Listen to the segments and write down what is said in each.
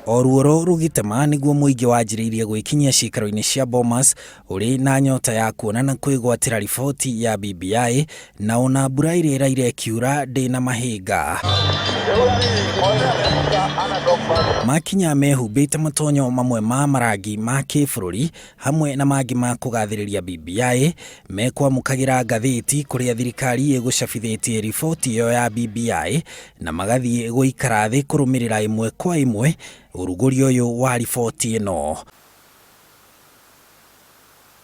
Oruoro rugitema niguo muingi wanjiriirie gwikinyia cikaro-ini cia Bomas uri na nyota ya kuona na kwigwatira riboti ya BBI na ona mbura irira irekiura ndina mahinga. Makinya mehumbite matonyo mamwe ma marangi ma kibũrũri hamwe na mangi ma kugathĩrĩria BBI mekwamukagira ngathĩti kuria thirikari igucabithitie riboti iyo ya BBI na magathie guikara thi kurumirira imwe kwa imwe urugurio uyu wa riboti ino.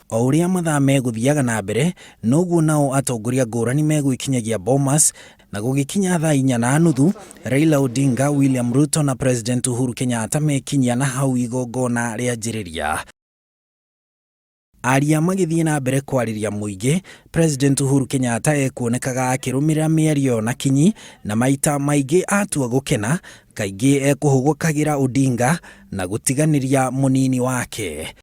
O uria mathaa meguthiaga na mbere noguo nao atongoria ngurani megwikinyagia Bomas na gugikinya thaa 4:30 Raila Odinga, William Ruto na President Uhuru Kenyatta mekinyia na hau igongona rianjiriria. Aria magithie na mbere kwariria muingi, President Uhuru Kenyatta ekuonekaga akirumirira miario na kinyi na maita maingi atua gukena, kaingi ekuhugukagira Odinga na gutiganiria munini wake.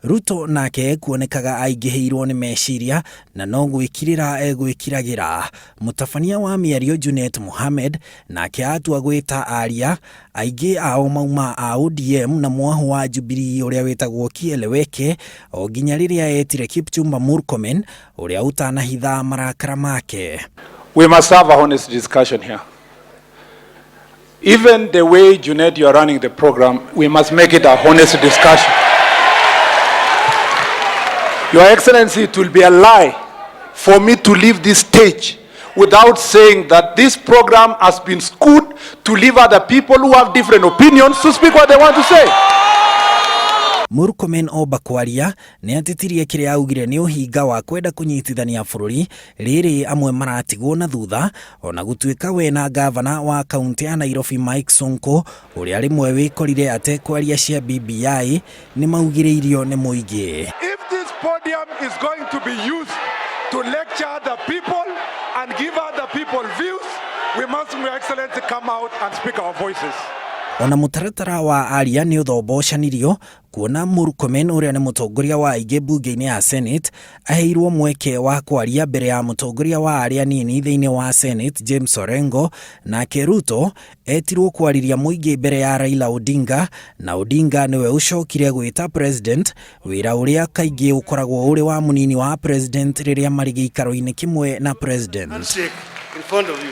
Ruto nake ekuonekaga aingihirwo ni meciria na no gwikirira egwikiragira. Mutabania wa miario Junet Mohamed nake atua gwita aria aingi ao mauma a ODM na mwahu wa Jubilee uria wetagwo kieleweke o ginya riria etire Kipchumba Murkomen uria utanahitha marakara make. We must have a honest discussion here. Even the way Junet you are running the program, we must make it a honest discussion. Your Excellency, it will be a lie for me to leave this stage without saying that this program has been skewed to leave other people who have different opinions to speak what they want to say. Murkomen oba kwaria ni atitirie kiria augire ni uhinga wa kwenda kunyitithania bururi riri amwe maratigwo na thutha onagutuika we na ngabana wa kaunti ya Nairobi Mike Sonko uria rimwe wikorire atekwaria cia BBI ni maugiririo ni muingi. Podium is going to be used to lecture other people and give other people views. We must, Your Excellency, come out and speak our voices. Ona mutaratara wa aria ni uthobochanirio kuona Murkomen uria ni mutongoria wa aingi bunge-ini ya Senate aheirwo mweke wa kwaria mbere ya mutongoria wa aria nini thiini wa Senate James Orengo, na Ruto etirwo kwariria muingi mbere ya Raila Odinga, na Odinga niwe ucokire gwita president wira uria kaingi ukoragwo uri wa munini wa president riria mari giikaro-ini kimwe na president. In front of you.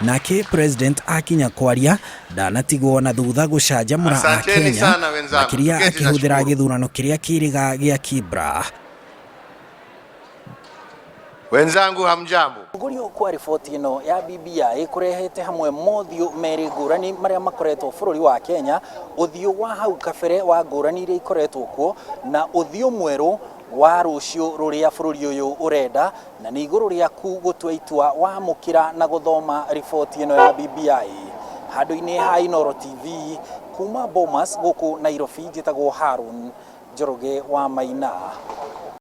Nake president akinya kwaria ndanatigwo na thutha gucanjamura Akenya makiria akihuthira githurano kiria kiriga gia Kibra. Wenzangu hamjambo. Kugurio kwa riboti ino ya BBI kurehete hamwe mothio meri ngurani maria makoretwo bururi wa Kenya, uthio wa hau kabere wa ngurani iria ikoretwo kuo na uthio mweru wa rucio ruria bururi uyu urenda, na ni iguru riaku gutua itua wa mukira na guthoma riboti ino ya BBI. Handu-ini ha Inooro TV kuma Bomas guku Nairobi, njitagwo Harun Njoroge wa Maina.